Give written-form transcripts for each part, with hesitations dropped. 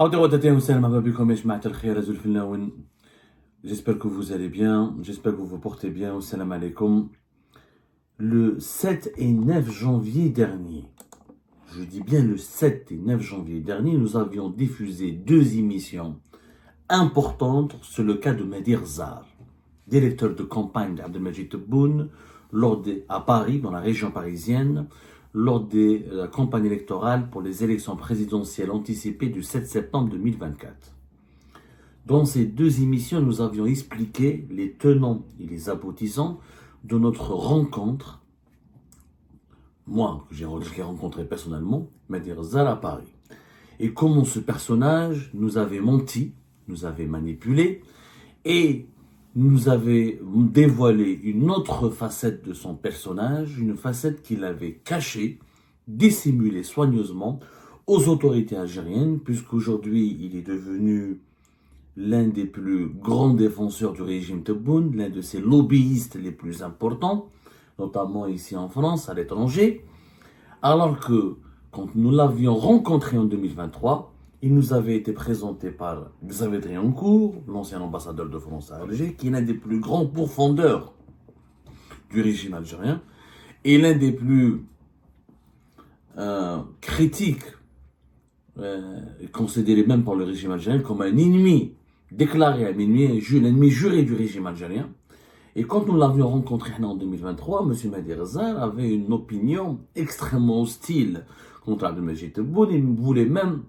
J'espère que vous allez bien, j'espère que vous vous portez bien. Salam alaikum. Le 7 et 9 janvier dernier, je dis bien le 7 et 9 janvier dernier, nous avions diffusé deux émissions importantes sur le cas de Mehdi Zar, directeur de campagne d'Abdelmajid Tebboune, à Paris, dans la région parisienne, lors de la campagne électorale pour les élections présidentielles anticipées du 7 septembre 2024. Dans ces deux émissions, nous avions expliqué les tenants et les aboutissants de notre rencontre, moi, que j'ai rencontré personnellement, Mehdi Zar à Paris. Et comment ce personnage nous avait menti, nous avait manipulé et nous avait dévoilé une autre facette de son personnage, une facette qu'il avait cachée, dissimulée soigneusement aux autorités algériennes, puisqu'aujourd'hui il est devenu l'un des plus grands défenseurs du régime Tebboune, l'un de ses lobbyistes les plus importants, notamment ici en France, à l'étranger, alors que quand nous l'avions rencontré en 2023, il nous avait été présenté par Xavier Driancourt, l'ancien ambassadeur de France à Alger, qui est l'un des plus grands pourfendeurs du régime algérien et l'un des plus critiques, considéré même par le régime algérien comme un ennemi déclaré, un ennemi juré du régime algérien. Et quand nous l'avions rencontré en 2023, M. Mehdi Zar avait une opinion extrêmement hostile contre Abdelmajid Tebboune. Il voulait même,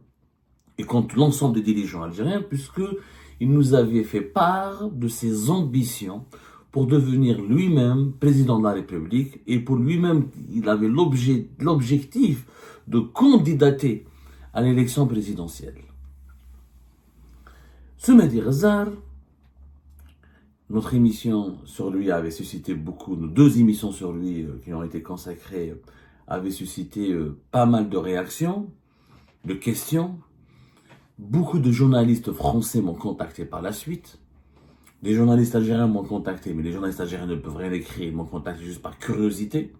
et contre l'ensemble des dirigeants algériens, puisqu'il nous avait fait part de ses ambitions pour devenir lui-même président de la République, et pour lui-même, il avait l'objectif de candidater à l'élection présidentielle. Ce Mehdi Zar, notre émission sur lui avait suscité beaucoup, nos deux émissions sur lui qui ont été consacrées avaient suscité pas mal de réactions, de questions. Beaucoup de journalistes français m'ont contacté par la suite. Des journalistes algériens m'ont contacté, mais les journalistes algériens ne peuvent rien écrire, ils m'ont contacté juste par curiosité.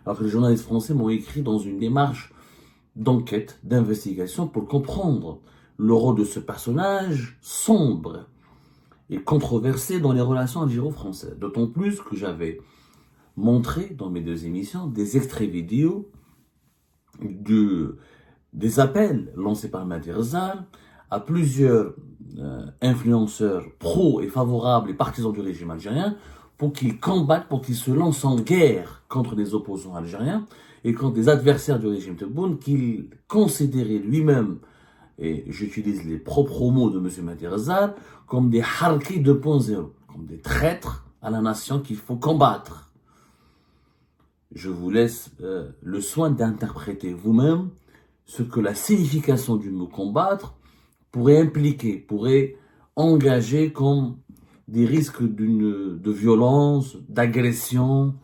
Alors que les journalistes français m'ont écrit dans une démarche d'enquête, d'investigation pour comprendre le rôle de ce personnage sombre et controversé dans les relations algéro-françaises. D'autant plus que j'avais montré dans mes deux émissions des extraits vidéo des appels lancés par Mehdi Zar à plusieurs influenceurs pro et favorables et partisans du régime algérien pour qu'ils combattent, pour qu'ils se lancent en guerre contre les opposants algériens et contre des adversaires du régime Tebboune qu'il considérait lui-même, et j'utilise les propres mots de M. Mehdi Zar, comme des harkis 2.0, comme des traîtres à la nation qu'il faut combattre. Je vous laisse le soin d'interpréter vous-même ce que la signification du mot combattre pourrait impliquer, pourrait engager comme des risques de violence, d'agression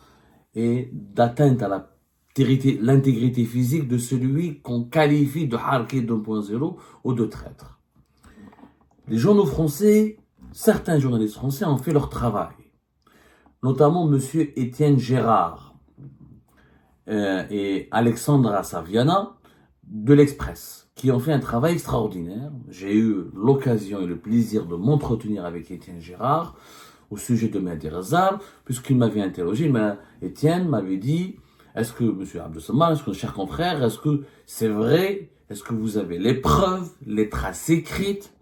et d'atteinte à l'intégrité physique de celui qu'on qualifie de harki 2.0 ou de traître. Les journaux français, certains journalistes français ont fait leur travail, notamment M. Étienne Gérard et Alexandra Saviana de l'Express, qui ont fait un travail extraordinaire. J'ai eu l'occasion et le plaisir de m'entretenir avec Étienne Gérard au sujet de Mehdi Zar, puisqu'il m'avait interrogé. Étienne m'avait dit: est-ce que, M. Abdessamad, est-ce que, cher confrère, est-ce que c'est vrai, est-ce que vous avez les preuves, les traces écrites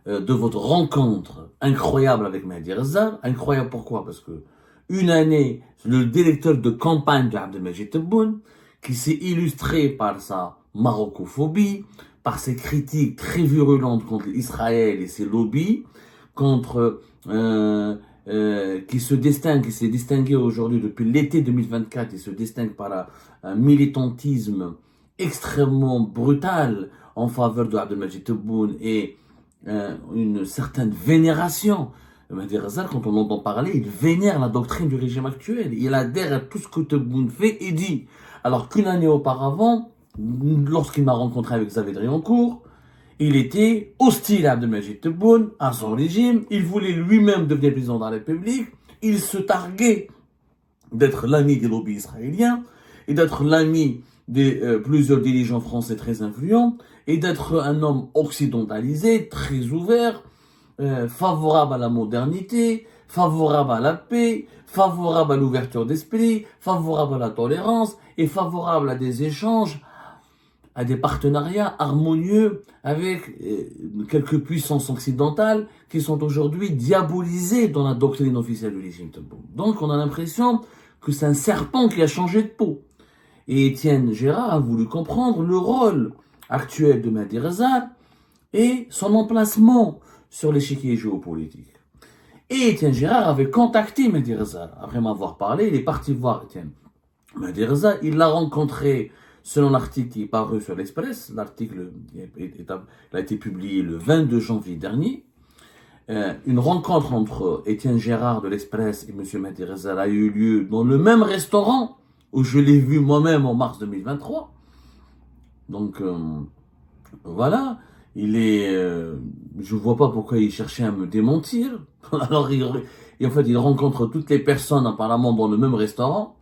de votre rencontre incroyable avec Mehdi Zar? Incroyable pourquoi? Parce que une année, le directeur de campagne d'Abdelmajid Tebboune, qui s'est illustré par sa marocophobie, par ses critiques très virulentes contre Israël et ses lobbies, qui s'est distingué aujourd'hui depuis l'été 2024, et se distingue par un militantisme extrêmement brutal en faveur de Abdelmajid Tebboune et une certaine vénération. Mehdi Zar, quand on l'entend parler, il vénère la doctrine du régime actuel. Il adhère à tout ce que Tebboune fait et dit. Alors qu'une année auparavant, lorsqu'il m'a rencontré avec Xavier Driancourt, il était hostile à Abdelmajid Tebboune, à son régime. Il voulait lui-même devenir président de la République. Il se targuait d'être l'ami des lobbies israéliens et d'être l'ami plusieurs dirigeants français très influents, et d'être un homme occidentalisé, très ouvert, favorable à la modernité, favorable à la paix, favorable à l'ouverture d'esprit, favorable à la tolérance, et favorable à des échanges, à des partenariats harmonieux avec quelques puissances occidentales qui sont aujourd'hui diabolisées dans la doctrine officielle du régime Tebboune. Donc on a l'impression que c'est un serpent qui a changé de peau. Et Étienne Gérard a voulu comprendre le rôle actuel de Mehdi Reza et son emplacement sur l'échiquier géopolitique. Et Étienne Gérard avait contacté Mehdi Reza. Après m'avoir parlé, il est parti voir Étienne Mehdi Reza. Il l'a rencontré selon l'article qui est paru sur l'Express. L'article a été publié le 22 janvier dernier. Une rencontre entre Étienne Gérard de l'Express et M. Mehdi Reza a eu lieu dans le même restaurant où je l'ai vu moi-même en mars 2023. Donc, voilà. Je vois pas pourquoi il cherchait à me démentir. Alors, en fait, il rencontre toutes les personnes apparemment dans le même restaurant.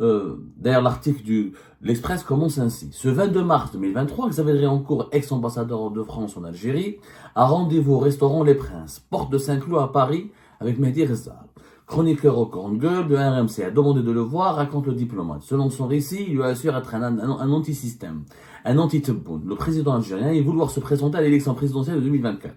D'ailleurs, l'article de l'Express commence ainsi. Ce 22 mars 2023, Xavier Driancourt, ex-ambassadeur de France en Algérie, a rendez-vous au restaurant Les Princes, porte de Saint-Cloud à Paris, avec Mehdi Reza. Chroniqueur au grande gueule de RMC a demandé de le voir, raconte le diplomate. Selon son récit, il lui assure être un anti-système, un anti-Tebboune. Le président algérien est vouloir se présenter à l'élection présidentielle de 2024.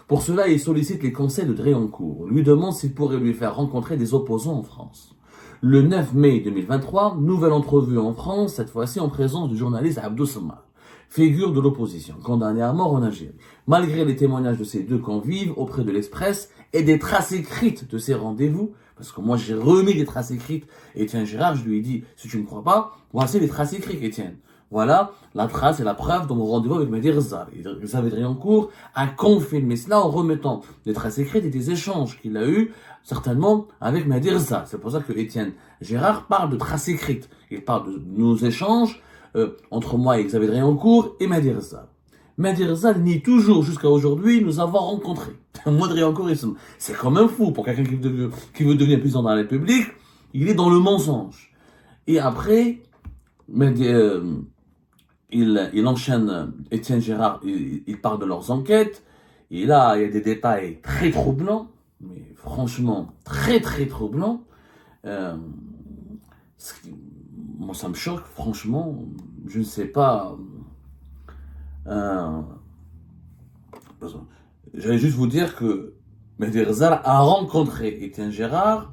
Pour cela, il sollicite les conseils de Driancourt, lui demande s'il pourrait lui faire rencontrer des opposants en France. Le 9 mai 2023, nouvelle entrevue en France, cette fois-ci en présence du journaliste Abdou Samar, figure de l'opposition, condamné à mort en Algérie. Malgré les témoignages de ces deux convives auprès de l'Express et des traces écrites de ces rendez-vous, parce que moi j'ai remis les traces écrites, Étienne Gérard, je lui ai dit, si tu ne me crois pas, voici les traces écrites, Étienne. Voilà la trace et la preuve de mon rendez-vous avec Mehdi Reza. Xavier Driancourt a confirmé cela en remettant des traces écrites et des échanges qu'il a eus, certainement, avec Mehdi Reza. C'est pour ça que Étienne Gérard parle de traces écrites. Il parle de nos échanges entre moi et Xavier Driancourt et Mehdi Reza. Mehdi Reza nie toujours jusqu'à aujourd'hui nous avoir rencontrés. Moi, Driancourt, c'est quand même fou pour quelqu'un qui veut devenir président de la République. Il est dans le mensonge. Et après, il enchaîne, Étienne Gérard, il parle de leurs enquêtes. Et là, il y a des détails très troublants, mais franchement, très très troublants. Moi, ça me choque, franchement. Je ne sais pas. J'allais juste vous dire que Mehdi Reza a rencontré Étienne Gérard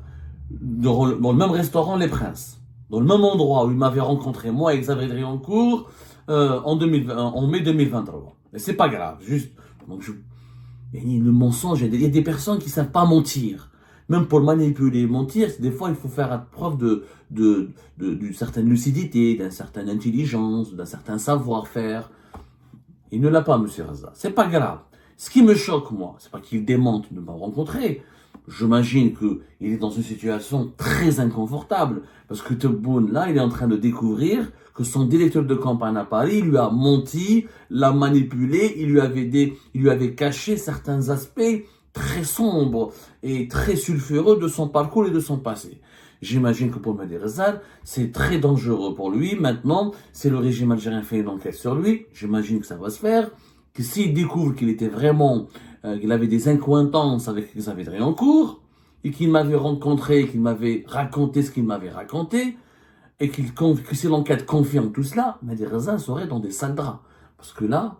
dans le même restaurant Les Princes, dans le même endroit où il m'avait rencontré moi et Xavier Driancourt en mai 2023. Mais c'est pas grave, juste le mensonge, il y a des personnes qui savent pas mentir. Même pour manipuler, mentir, des fois il faut faire preuve d'une certaine lucidité, d'une certaine intelligence, d'un certain savoir-faire. Il ne l'a pas, M. Reza. C'est pas grave. Ce qui me choque, moi, c'est pas qu'il démente de me rencontrer. J'imagine qu'il est dans une situation très inconfortable. Parce que Tebboune, là, il est en train de découvrir que son directeur de campagne à Paris lui a menti, l'a manipulé, il lui avait caché certains aspects très sombres et très sulfureux de son parcours et de son passé. J'imagine que pour Mehdi Reza, c'est très dangereux pour lui. Maintenant, c'est le régime algérien fait une enquête sur lui. J'imagine que ça va se faire. Que s'il découvre qu'il était vraiment, qu'il avait des incointances avec Xavier Driancourt, et qu'il m'avait rencontré, qu'il m'avait raconté ce qu'il m'avait raconté, et que si l'enquête confirme tout cela, Mehdi Reza serait dans des sales draps. Parce que là,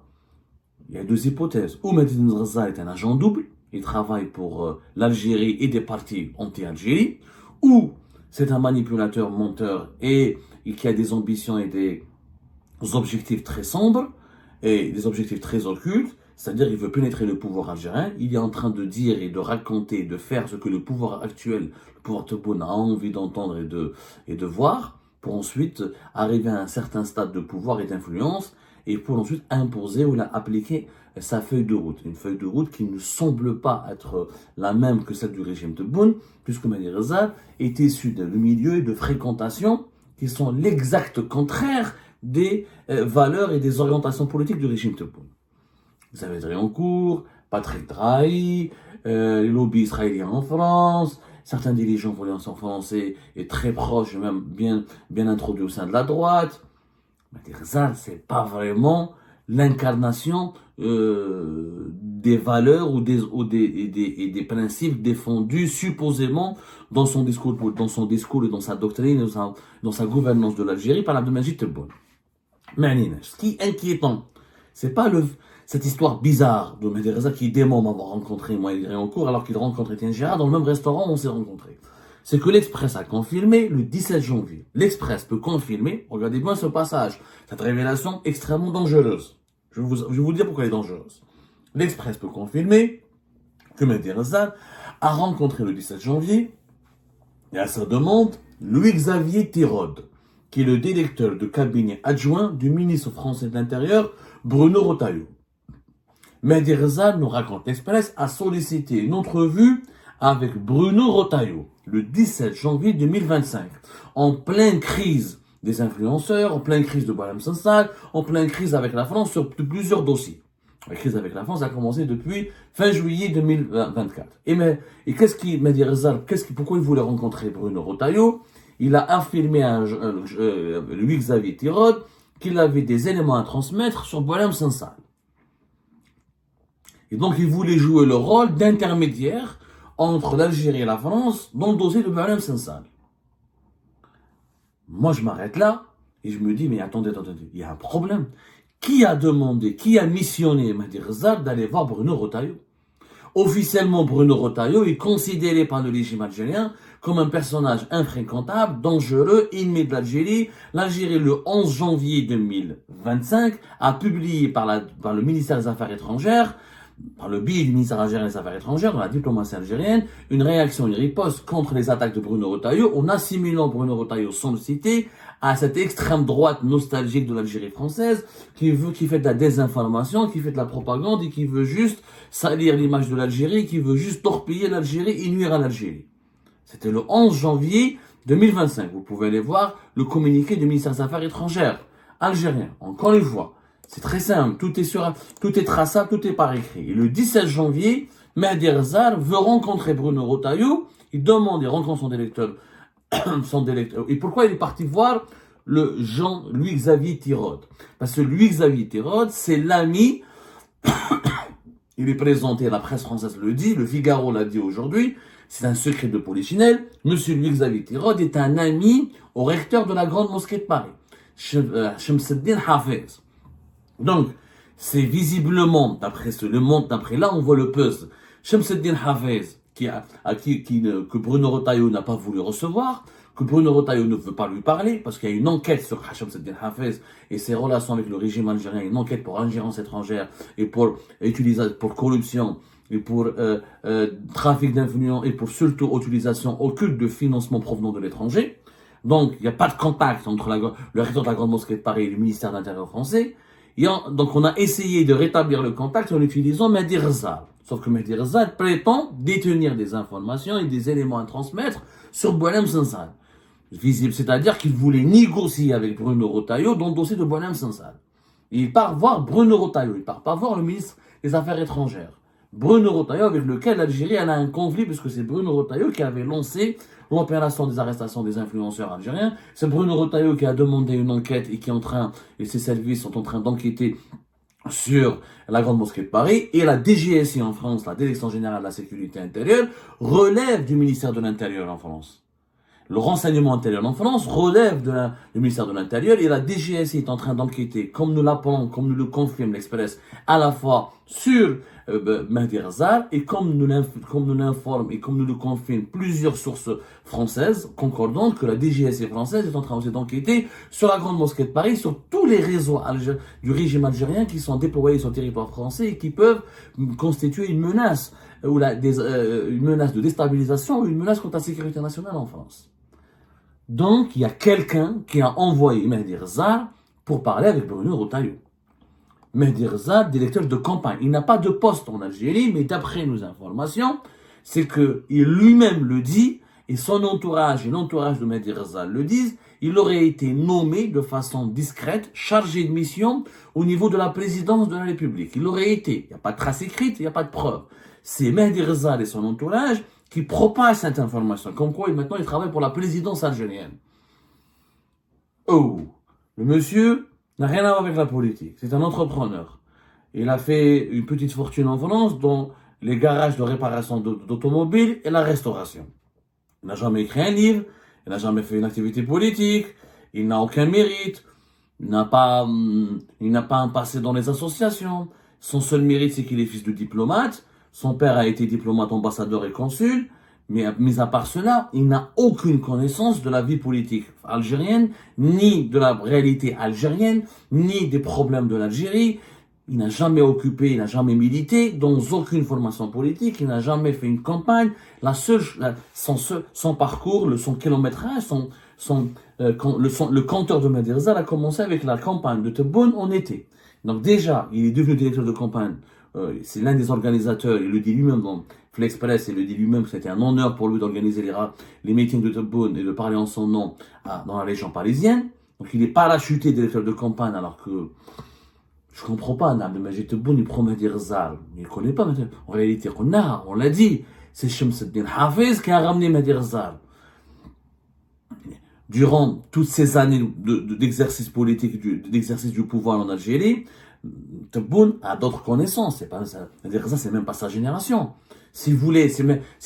il y a deux hypothèses. Ou Mehdi Reza est un agent double, il travaille pour l'Algérie et des partis anti-Algérie, ou c'est un manipulateur, menteur, et qui a des ambitions et des objectifs très sombres, et des objectifs très occultes, c'est-à-dire il veut pénétrer le pouvoir algérien, il est en train de dire et de raconter, de faire ce que le pouvoir actuel, le pouvoir Tebboune a envie d'entendre et de voir, pour ensuite arriver à un certain stade de pouvoir et d'influence, et pour ensuite imposer ou appliquer sa feuille de route. Une feuille de route qui ne semble pas être la même que celle du régime Tebboune, puisque Mehdi Reza est issu de milieux et de fréquentations qui sont l'exact contraire des valeurs et des orientations politiques du régime Tebboune. Xavier Driancourt, Patrick Drahi, les lobbies israéliens en France, certains dirigeants français et très proches, même bien introduits au sein de la droite. Mehdi Ghezal, c'est pas vraiment l'incarnation des valeurs ou des principes défendus supposément dans son discours et dans sa doctrine et dans sa gouvernance de l'Algérie par Abdelmajid Tebboune. Mais ce qui est inquiétant, c'est pas cette histoire bizarre de Mehdi Ghezal qui dément m'avoir rencontré moi et en cours alors qu'il rencontre Étienne Gérard dans le même restaurant où on s'est rencontrés. C'est que l'Express a confirmé le 17 janvier. L'Express peut confirmer, regardez bien ce passage, cette révélation extrêmement dangereuse. Je vais vous dire pourquoi elle est dangereuse. L'Express peut confirmer que Mehdi Ghezal a rencontré le 17 janvier, et à sa demande, Louis-Xavier Tirode, qui est le directeur de cabinet adjoint du ministre français de l'Intérieur, Bruno Retailleau. Mehdi Ghezal, nous raconte l'Express, a sollicité une entrevue avec Bruno Retailleau le 17 janvier 2025, en pleine crise des influenceurs, en pleine crise de Boualem Sansal, en pleine crise avec la France sur plusieurs dossiers. La crise avec la France a commencé depuis fin juillet 2024. Et qu'est-ce qui, Mehdi Ghezal, pourquoi il voulait rencontrer Bruno Retailleau? Il a affirmé à Louis-Xavier Tirode qu'il avait des éléments à transmettre sur Boualem Sansal. Et donc il voulait jouer le rôle d'intermédiaire entre l'Algérie et la France dans le dossier de Boualem Sansal. Moi, je m'arrête là et je me dis, mais attendez, il y a un problème. Qui a demandé, qui a missionné Mehdi Ghezal d'aller voir Bruno Retailleau? Officiellement, Bruno Retailleau est considéré par le régime algérien comme un personnage infréquentable, dangereux, ennemi de l'Algérie. L'Algérie, le 11 janvier 2025, a publié par le ministère des Affaires étrangères, par le biais du ministère algérien des Affaires étrangères, dans la diplomatie algérienne, une réaction, une riposte contre les attaques de Bruno Retailleau, en assimilant Bruno Retailleau, sans le citer, à cette extrême droite nostalgique de l'Algérie française, qui fait de la désinformation, qui fait de la propagande et qui veut juste salir l'image de l'Algérie, qui veut juste torpiller l'Algérie et nuire à l'Algérie. C'était le 11 janvier 2025. Vous pouvez aller voir le communiqué du ministère des Affaires étrangères algérien. Encore une fois. C'est très simple, tout est traçable, tout est par écrit. Et le 17 janvier, Mehdi Ghezal veut rencontrer Bruno Retailleau, il demande et rencontre son directeur. Et pourquoi il est parti voir le Jean-Louis-Xavier Tirode? Parce que Louis-Xavier Tirode, c'est l'ami, il est présenté, la presse française le dit, le Figaro l'a dit aujourd'hui, c'est un secret de polichinelle, monsieur Louis-Xavier Tirode est un ami au recteur de la Grande Mosquée de Paris, Shamseddine Hafez. Donc, c'est visiblement, d'après là, on voit le puzzle. Shamseddine Hafez, que Bruno Retailleau n'a pas voulu recevoir, que Bruno Retailleau ne veut pas lui parler, parce qu'il y a une enquête sur Shamseddine Hafez et ses relations avec le régime algérien, une enquête pour ingérence étrangère et pour corruption et pour trafic d'influence et pour surtout utilisation occulte de financement provenant de l'étranger. Donc, il n'y a pas de contact entre le recteur de la Grande Mosquée de Paris et le ministère de l'Intérieur français. Donc, on a essayé de rétablir le contact en utilisant Mehdi Ghezal. Sauf que Mehdi Ghezal prétend détenir des informations et des éléments à transmettre sur Boualem Sansal. Visible, c'est-à-dire qu'il voulait négocier avec Bruno Retailleau dans le dossier de Boualem Sansal. Il part voir Bruno Retailleau, il part pas voir le ministre des Affaires étrangères. Bruno Retailleau, avec lequel l'Algérie a un conflit, puisque c'est Bruno Retailleau qui avait lancé l'opération des arrestations des influenceurs algériens. C'est Bruno Retailleau qui a demandé une enquête et ses services sont en train d'enquêter sur la Grande Mosquée de Paris. Et la DGSI en France, la Direction Générale de la Sécurité Intérieure, relève du ministère de l'Intérieur en France. Le renseignement intérieur en France relève du ministère de l'Intérieur et la DGSI est en train d'enquêter, comme nous l'appelons, comme nous le confirme l'Express, à la fois sur Mehdi Ghezal et comme nous l'informe et comme nous le confirment plusieurs sources françaises concordantes que la DGSI française est en train aussi d'enquêter sur la Grande Mosquée de Paris, sur tous les réseaux du régime algérien qui sont déployés sur le territoire français et qui peuvent constituer une menace une menace de déstabilisation ou une menace contre la sécurité nationale en France. Donc, il y a quelqu'un qui a envoyé Mehdi Ghezal pour parler avec Bruno Retailleau. Mehdi Ghezal, directeur de campagne. Il n'a pas de poste en Algérie, mais d'après nos informations, c'est que il lui-même le dit, et son entourage et l'entourage de Mehdi Ghezal le disent, il aurait été nommé de façon discrète, chargé de mission au niveau de la présidence de la République. Il aurait été. Il n'y a pas de trace écrite, il n'y a pas de preuve. C'est Mehdi Ghezal et son entourage qui propage cette information, comme quoi maintenant il travaille pour la présidence algérienne. Oh, le monsieur, n'a rien à voir avec la politique. C'est un entrepreneur. Il a fait une petite fortune en France dans les garages de réparation d'automobiles et la restauration. Il n'a jamais écrit un livre, il n'a jamais fait une activité politique, il n'a aucun mérite, il n'a pas un passé dans les associations. Son seul mérite, c'est qu'il est fils de diplomate. Son père a été diplomate, ambassadeur et consul. Mais mis à part cela, il n'a aucune connaissance de la vie politique algérienne, ni de la réalité algérienne, ni des problèmes de l'Algérie. Il n'a jamais occupé, il n'a jamais milité dans aucune formation politique, il n'a jamais fait une campagne. Son parcours, son kilométrage, le compteur de Maderzal a commencé avec la campagne de Tebboune en été. Donc déjà, il est devenu directeur de campagne. C'est l'un des organisateurs, il le dit lui-même dans Flexpress, il le dit lui-même que c'était un honneur pour lui d'organiser les meetings de Tebboune et de parler en son nom dans la région parisienne. Donc il est parachuté directeur de campagne alors que je comprends pas, Abdelmajid Tebboune, il promet dire Zal. Il ne connaît pas. En réalité, on l'a dit. C'est Shamsuddin Hafiz qui a ramené Madir Zal. Durant toutes ces années d'exercice politique, d'exercice du pouvoir en Algérie, Tebboune a d'autres connaissances. Madir Zal, c'est même pas sa génération. Si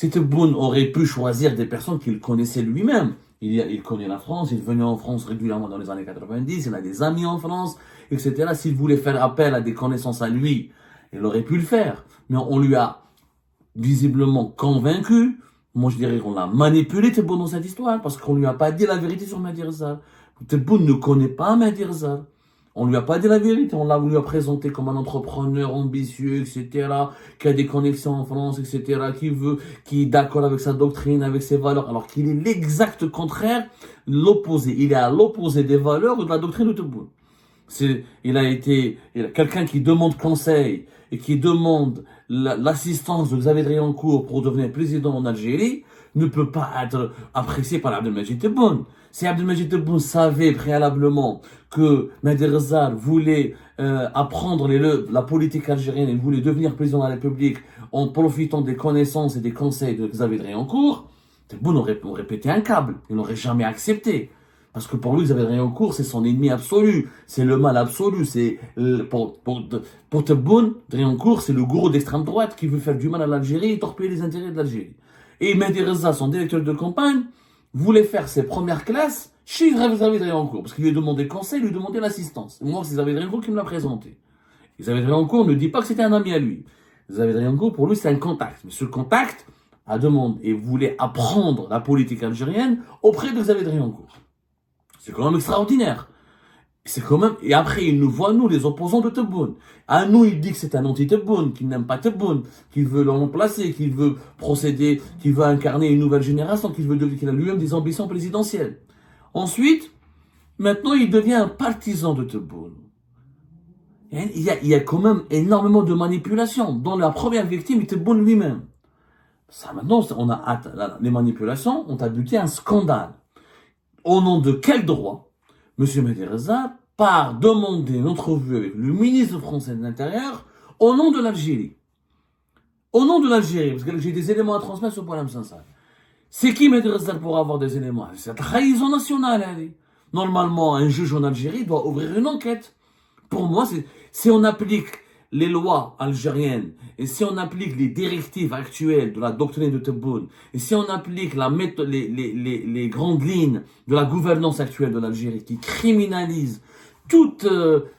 Tebboune aurait pu choisir des personnes qu'il connaissait lui-même, il connaît la France, il venait en France régulièrement dans les années 90, il a des amis en France, etc. S'il voulait faire appel à des connaissances à lui, il aurait pu le faire. Mais on lui a visiblement convaincu. Moi, je dirais qu'on l'a manipulé, Tebboune, dans cette histoire, parce qu'on lui a pas dit la vérité sur Madir Zal. Tebboune ne connaît pas Madir Zal. On lui a pas dit la vérité, on lui a présenté comme un entrepreneur ambitieux, etc., qui a des connexions en France, etc., qui est d'accord avec sa doctrine, avec ses valeurs, alors qu'il est l'exact contraire, l'opposé. Il est à l'opposé des valeurs ou de la doctrine de Tebboune. Quelqu'un qui demande conseil et qui demande l'assistance de Xavier Driancourt pour devenir président en Algérie, ne peut pas être apprécié par Abdelmajid Tebboune. Si Abdelmajid Tebboune savait préalablement que Madir Zal voulait apprendre la politique algérienne et voulait devenir président de la République en profitant des connaissances et des conseils de Xavier Driancourt, Tebboune aurait pété un câble. Il n'aurait jamais accepté. Parce que pour lui, Xavier Driancourt, c'est son ennemi absolu. C'est le mal absolu. Pour Tebboune, Driancourt, c'est le gourou d'extrême droite qui veut faire du mal à l'Algérie et torpiller les intérêts de l'Algérie. Et Madir Zal, son directeur de campagne, voulait faire ses premières classes chez Xavier Driancourt. Parce qu'il lui a demandé conseil, il lui a demandé l'assistance. Moi, c'est Xavier Driancourt qui me l'a présenté. Et Xavier Driancourt ne dit pas que c'était un ami à lui. Xavier Driancourt, pour lui, c'est un contact. Mais ce contact a demandé et voulait apprendre la politique algérienne auprès de Xavier Driancourt. C'est quand même extraordinaire. Et après, il nous voit, nous, les opposants de Tebboune. À nous, il dit que c'est un anti-Tebboune, qu'il n'aime pas Tebboune, qu'il veut le remplacer, qu'il veut procéder, qu'il veut incarner une nouvelle génération, qu'il a lui-même des ambitions présidentielles. Ensuite, maintenant, il devient un partisan de Tebboune. Il y a quand même énormément de manipulations, dont la première victime est Tebboune lui-même. Ça, maintenant, les manipulations ont abouti à un scandale. Au nom de quel droit M. Madir Zal part demander une entrevue avec le ministre français de l'Intérieur au nom de l'Algérie. Au nom de l'Algérie, parce que j'ai des éléments à transmettre sur Poilem Sansal. C'est qui Madir Zal pour avoir des éléments? C'est la trahison nationale. Normalement, un juge en Algérie doit ouvrir une enquête. Pour moi, si on applique les lois algériennes, et si on applique les directives actuelles de la doctrine de Tebboune, et si on applique les grandes lignes de la gouvernance actuelle de l'Algérie, qui criminalise toute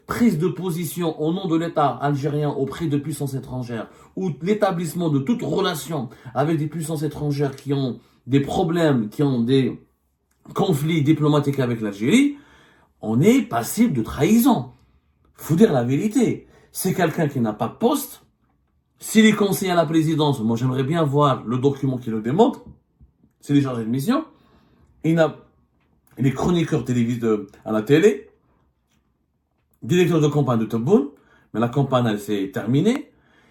prise de position au nom de l'État algérien auprès de puissances étrangères, ou l'établissement de toute relation avec des puissances étrangères qui ont des problèmes, qui ont des conflits diplomatiques avec l'Algérie, on est passible de trahison. Faut dire la vérité. C'est quelqu'un qui n'a pas de poste. S'il est conseiller à la présidence, moi j'aimerais bien voir le document qui le démontre. C'est les chargés de mission. Il est chroniqueur télévisé à la télé, directeur de campagne de Tebboune, mais la campagne elle s'est terminée.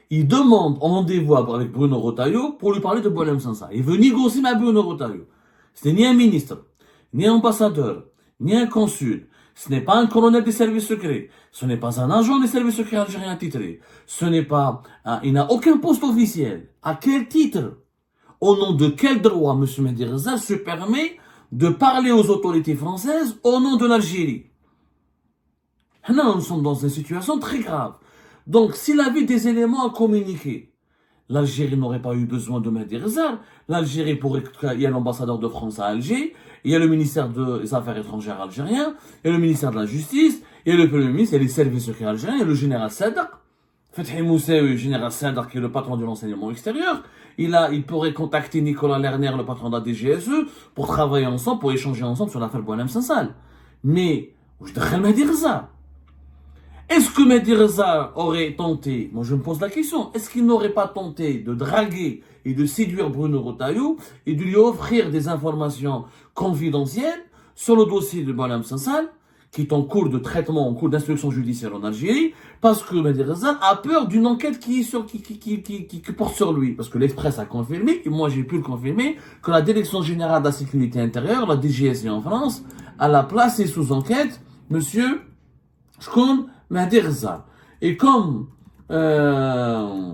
Il demande un rendez-vous avec Bruno Retailleau pour lui parler de Poilem Sansal. Il veut négocier avec Bruno Retailleau. Ce n'est ni un ministre, ni un ambassadeur, ni un consul. Ce n'est pas un colonel des services secrets. Ce n'est pas un agent des services secrets algériens titré. Il n'a aucun poste officiel. À quel titre? Au nom de quel droit M. Madir Zal se permet de parler aux autorités françaises au nom de l'Algérie? Là, nous sommes dans une situation très grave. Donc, s'il avait des éléments à communiquer, l'Algérie n'aurait pas eu besoin de Mehdi Rezar. L'Algérie pourrait... Il y a l'ambassadeur de France à Alger, il y a le ministère des Affaires étrangères algérien, il y a le ministère de la Justice, il y a le Premier ministre, il y a les services secrets algériens, il y a le général Sadr. Fethi Moussaoui, le général Sadr, qui est le patron de l'enseignement extérieur. Il pourrait contacter Nicolas Lerner, le patron de la DGSE, pour travailler ensemble, pour échanger ensemble sur l'affaire Boualem Sansal. Mais, je dirais Mehdi Rezar. Est-ce que Mehdi Rezar aurait tenté, moi je me pose la question, est-ce qu'il n'aurait pas tenté de draguer et de séduire Bruno Retailleau et de lui offrir des informations confidentielles sur le dossier de Boualem Sansal, qui est en cours de traitement, en cours d'instruction judiciaire en Algérie, parce que Mehdi Rezar a peur d'une enquête qui porte sur lui. Parce que l'Express a confirmé, et moi j'ai pu le confirmer, que la Direction Générale de la Sécurité Intérieure, la DGSI en France, elle a placé sous enquête monsieur Shkoun Mehdi Rezar. Et comme le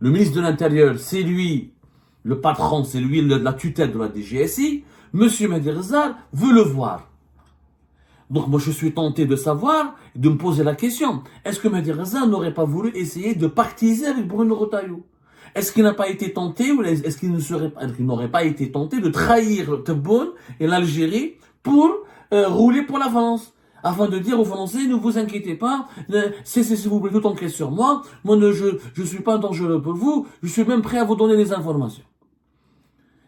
ministre de l'Intérieur, c'est lui le patron, c'est lui la tutelle de la DGSI, monsieur Mehdi Rezar veut le voir. Donc moi je suis tenté de savoir, de me poser la question, est-ce que Mehdi Rezar n'aurait pas voulu essayer de pactiser avec Bruno Retailleau? Est-ce qu'il n'a pas été tenté, ou est-ce qu'il n'aurait pas été tenté de trahir Tebboune et l'Algérie pour rouler pour la France? Afin de dire aux Français, ne vous inquiétez pas, cessez s'il vous plaît toute enquête sur moi, je suis pas dangereux pour vous, je suis même prêt à vous donner des informations.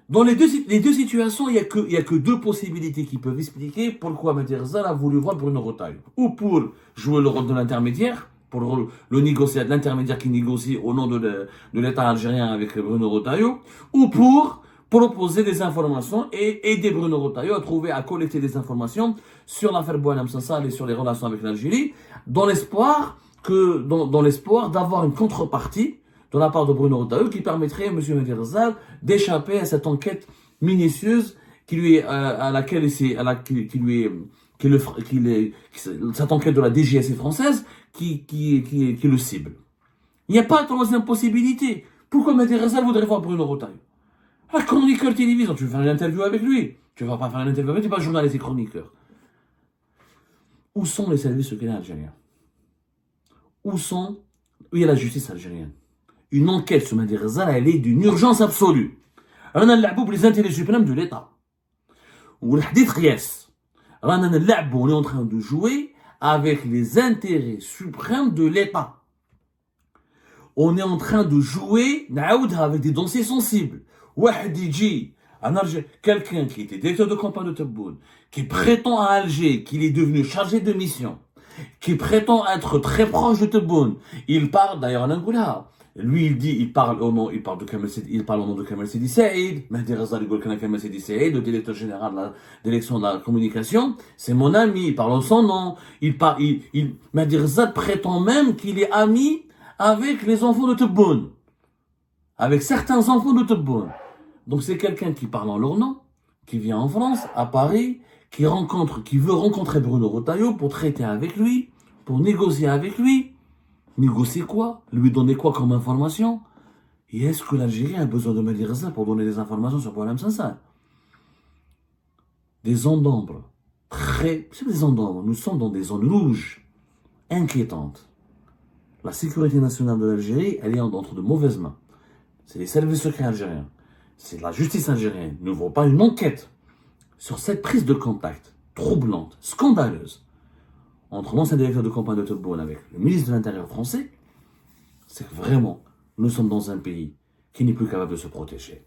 Dans les deux situations, il y a que deux possibilités qui peuvent expliquer pourquoi Mehdi Rezar a voulu voir Bruno Retailleau. Ou pour jouer le rôle de l'intermédiaire, pour le négocier, l'intermédiaire qui négocie au nom de l'État algérien avec Bruno Retailleau, ou pour proposer des informations et aider Bruno Retailleau à collecter des informations sur l'affaire Boualem Sansal et sur les relations avec l'Algérie, dans l'espoir d'avoir une contrepartie de la part de Bruno Retailleau qui permettrait à M. Mehdi Rezar d'échapper à cette enquête minutieuse cette enquête de la DGSI française qui le cible. Il n'y a pas de troisième possibilité. Pourquoi Mehdi Rezar voudrait voir Bruno Retailleau? Un chroniqueur télévision, tu veux faire une interview avec lui? Tu ne vas pas faire une interview avec lui, tu n'es pas journaliste et chroniqueur. Où sont les services secrets algériens? Où est la justice algérienne? Une enquête sur Mehdi Rezar, elle est d'une urgence absolue. On a les intérêts suprêmes de l'État. On est en train de jouer avec les intérêts suprêmes de l'État. On est en train de jouer avec des dossiers sensibles. Quelqu'un qui était directeur de campagne de Tebboune, qui prétend à Alger qu'il est devenu chargé de mission, qui prétend être très proche de Tebboune, il parle d'ailleurs en Angoula. Lui, il parle au nom de Kamel Sidi Saïd. Mehdi Rezar, il dit Kamel Sidi Saïd, le directeur général de la direction de la communication. C'est mon ami, il parle en son nom. Mehdi Rezar prétend même qu'il est ami avec les enfants de Tebboune. Avec certains enfants de Tebboune. Donc c'est quelqu'un qui parle en leur nom, qui vient en France, à Paris, qui veut rencontrer Bruno Retailleau pour traiter avec lui, pour négocier avec lui. Négocier quoi? Lui donner quoi comme information? Et est-ce que l'Algérie a besoin de Mehdi Rezar pour donner des informations sur Boualem Sansal? Des zones d'ombre. C'est des zones d'ombre. Nous sommes dans des zones rouges, inquiétantes. La sécurité nationale de l'Algérie, elle est entre de mauvaises mains. C'est les services secrets algériens. C'est la justice algérienne. Ne vaut pas une enquête sur cette prise de contact troublante, scandaleuse, entre l'ancien directeur de campagne de Tebboune avec le ministre de l'Intérieur français. C'est que vraiment, nous sommes dans un pays qui n'est plus capable de se protéger.